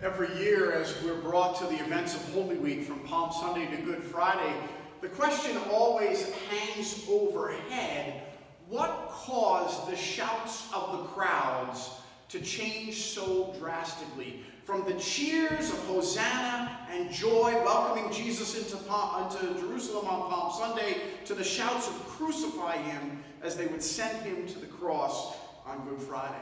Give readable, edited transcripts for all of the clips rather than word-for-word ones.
Every year, as we're brought to the events of Holy Week from Palm Sunday to Good Friday, the question always hangs overhead: what caused the shouts of the crowds to change so drastically? From the cheers of Hosanna and joy welcoming Jesus into Jerusalem on Palm Sunday, to the shouts of crucify him as they would send him to the cross on Good Friday.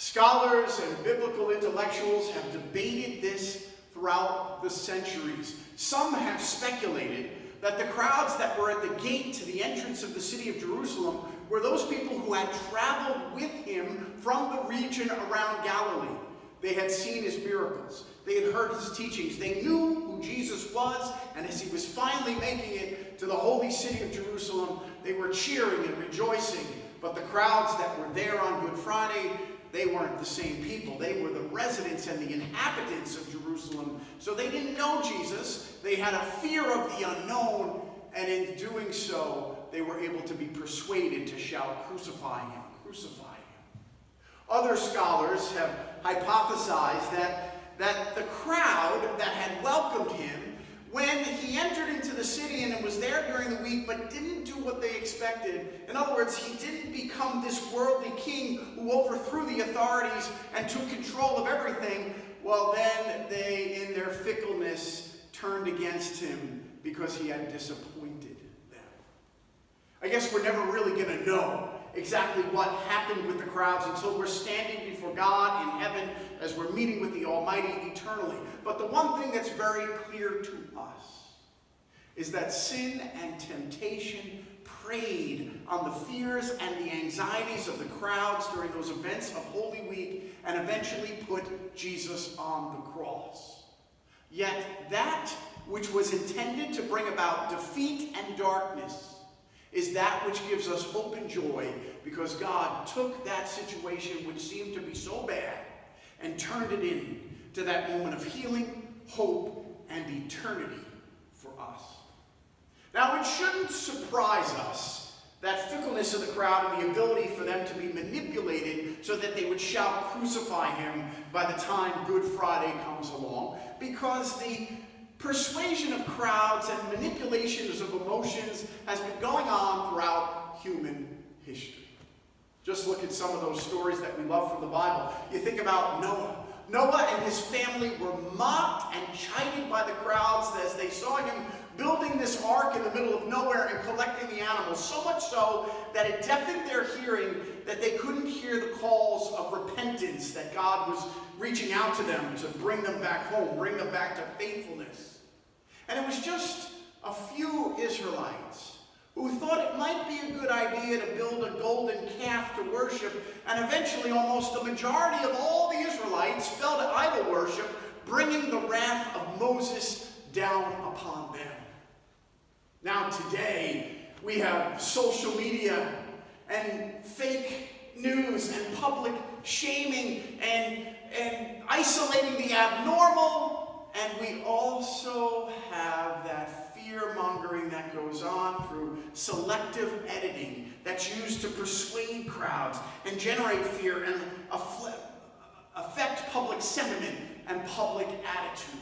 Scholars and biblical intellectuals have debated this throughout the centuries. Some have speculated that the crowds that were at the gate to the entrance of the city of Jerusalem were those people who had traveled with him from the region around Galilee. They had seen his miracles. They had heard his teachings. They knew who Jesus was, and as he was finally making it to the holy city of Jerusalem, they were cheering and rejoicing. But the crowds that were there on Good Friday, they weren't the same people. They were the residents and the inhabitants of Jerusalem. So they didn't know Jesus. They had a fear of the unknown, and in doing so, they were able to be persuaded to shout, "Crucify him, crucify him." Other scholars have hypothesized that the crowd that had welcomed him when he entered into the city and was there during the week but didn't do what they expected. In other words, he didn't become this worldly king who overthrew the authorities and took control of everything. Well, then they, in their fickleness, turned against him because he had disappointed them. I guess we're never really going to know exactly what happened with the crowds until we're standing before God in heaven as we're meeting with the Almighty eternally. But the one thing that's very clear to us is that sin and temptation preyed on the fears and the anxieties of the crowds during those events of Holy Week and eventually put Jesus on the cross. Yet that which was intended to bring about defeat and darkness is that which gives us hope and joy, because God took that situation which seemed to be so bad and turned it into that moment of healing, hope, and eternity for us. Now, it shouldn't surprise us, that fickleness of the crowd and the ability for them to be manipulated so that they would shout, "Crucify him," by the time Good Friday comes along, because the persuasion of crowds and manipulations of emotions has been going on throughout human history. Just look at some of those stories that we love from the Bible. You think about Noah. Noah and his family were mocked and chided by the crowds as they saw him building this ark in the middle of nowhere and collecting the animals, so much so that it deafened their hearing, that they couldn't hear the calls of repentance, that God was reaching out to them to bring them back home, bring them back to faithfulness. And it was just a few Israelites who thought it might be a good idea to build a golden calf to worship, and eventually almost the majority of all the Israelites fell to idol worship, bringing the wrath of Moses down upon them. Now today, we have social media and fake news and public shaming and isolating the abnormal. And we also have that fear-mongering that goes on through selective editing that's used to persuade crowds and generate fear and affect public sentiment and public attitude.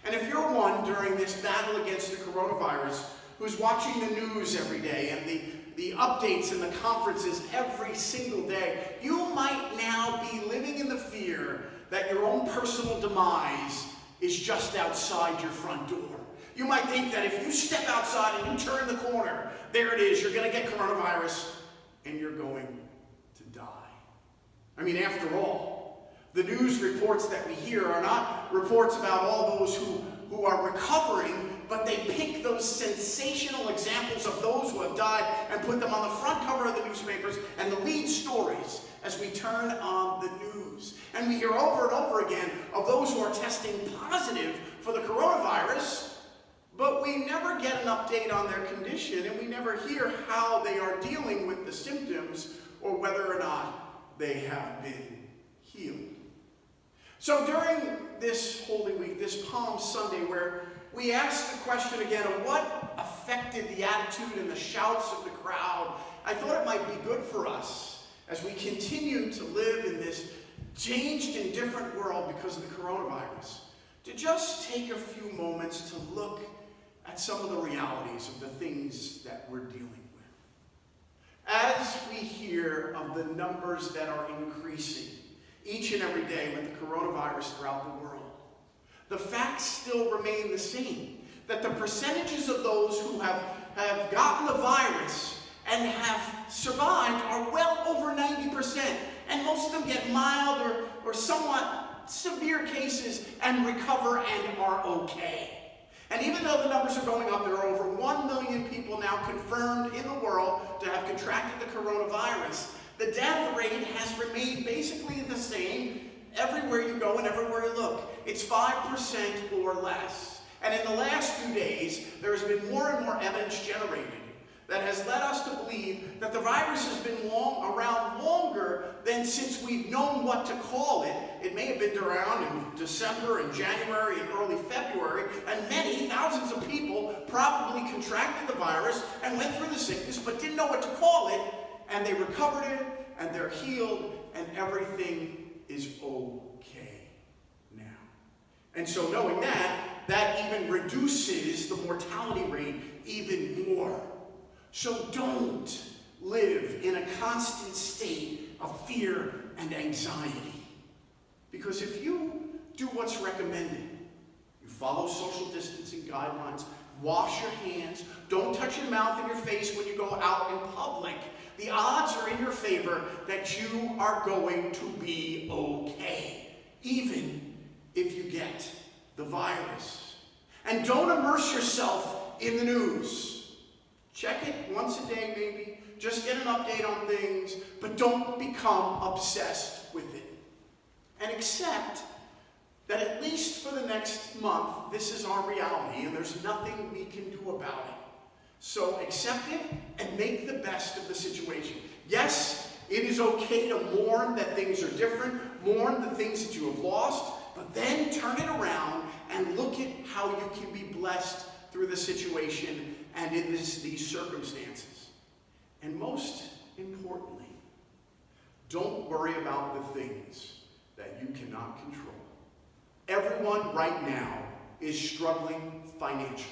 And if you're one during this battle against the coronavirus who's watching the news every day and the updates and the conferences every single day, you might now be living in the fear that your own personal demise is just outside your front door. You might think that if you step outside and you turn the corner, there it is, you're going to get coronavirus and you're going to die. I mean, after all, the news reports that we hear are not reports about all those who are recovering, but they pick those sensational examples of those who have died and put them on the front cover of the newspapers and the lead stories as we turn on the news. And we hear over and over again of those who are testing positive for the coronavirus, but we never get an update on their condition, and we never hear how they are dealing with the symptoms or whether or not they have been healed. So during this Holy Week, this Palm Sunday, where we ask the question again of what affected the attitude and the shouts of the crowd, I thought it might be good for us as we continue to live in this changed and different world because of the coronavirus, to just take a few moments to look at some of the realities of the things that we're dealing with. As we hear of the numbers that are increasing each and every day with the coronavirus throughout the world, the facts still remain the same, that the percentages of those who have gotten the virus and have survived are well over 90%. And most of them get mild or somewhat severe cases and recover and are okay. And even though the numbers are going up, there are over 1 million people now confirmed in the world to have contracted the coronavirus. The death rate has remained basically the same everywhere you go and everywhere you look. It's 5% or less. And in the last few days, there has been more and more evidence generated that has led us to believe that the virus has been around longer than since we've known what to call it. It may have been around in December and January and early February, and many, thousands of people probably contracted the virus and went through the sickness but didn't know what to call it, and they recovered it, and they're healed, and everything is okay now. And so knowing that even reduces the mortality rate even more. So don't live in a constant state of fear and anxiety. Because if you do what's recommended, you follow social distancing guidelines, wash your hands, don't touch your mouth and your face when you go out in public, the odds are in your favor that you are going to be okay, even if you get the virus. And don't immerse yourself in the news. Check it once a day maybe, just get an update on things, but don't become obsessed with it. And accept that at least for the next month, this is our reality and there's nothing we can do about it. So accept it and make the best of the situation. Yes, it is okay to mourn that things are different, mourn the things that you have lost, but then turn it around and look at how you can be blessed through the situation and in these circumstances. And most importantly, don't worry about the things that you cannot control. Everyone right now is struggling financially.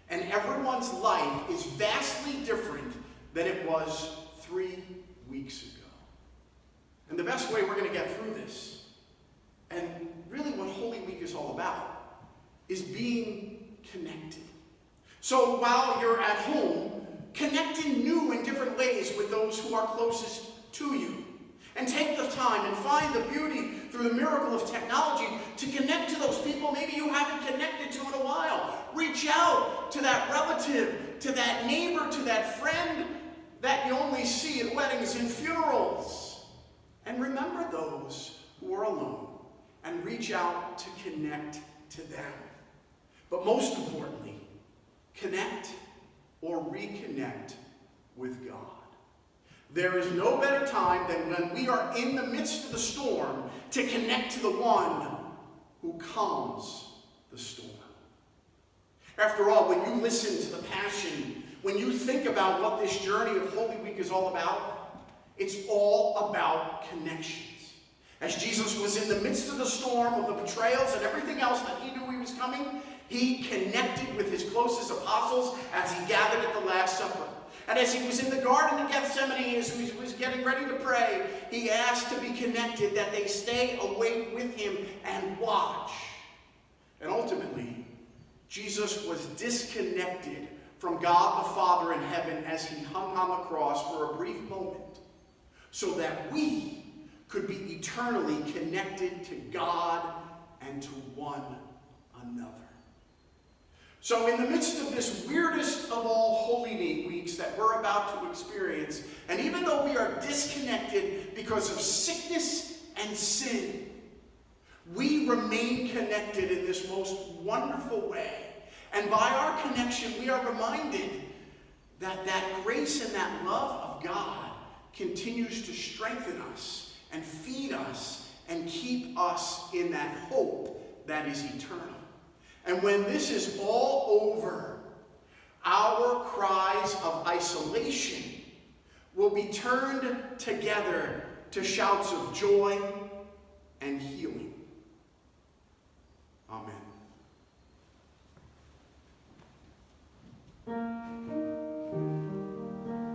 And everyone's life is vastly different than it was 3 weeks ago. And the best way we're going to get through this, and really what Holy Week is all about, is being connected. So while you're at home, connect in new and different ways with those who are closest to you. And take the time and find the beauty through the miracle of technology to connect to those people maybe you haven't connected to in a while. Reach out to that relative, to that neighbor, to that friend that you only see at weddings and funerals. And remember those who are alone and reach out to connect to them. But most importantly, connect or reconnect with God. There is no better time than when we are in the midst of the storm to connect to the one who calms the storm. After all, when you listen to the Passion, when you think about what this journey of Holy Week is all about, it's all about connections. As Jesus was in the midst of the storm of the betrayals and everything else that he knew he was coming, he connected with his closest apostles as he gathered at the Last Supper. And as he was in the Garden of Gethsemane, as he was getting ready to pray, he asked to be connected, that they stay awake with him and watch. And ultimately, Jesus was disconnected from God the Father in heaven as he hung on the cross for a brief moment, so that we could be eternally connected to God and to one another. So in the midst of this weirdest of all Holy Weeks that we're about to experience, and even though we are disconnected because of sickness and sin, we remain connected in this most wonderful way. And by our connection, we are reminded that that grace and that love of God continues to strengthen us and feed us and keep us in that hope that is eternal. And when this is all over, our cries of isolation will be turned together to shouts of joy and healing.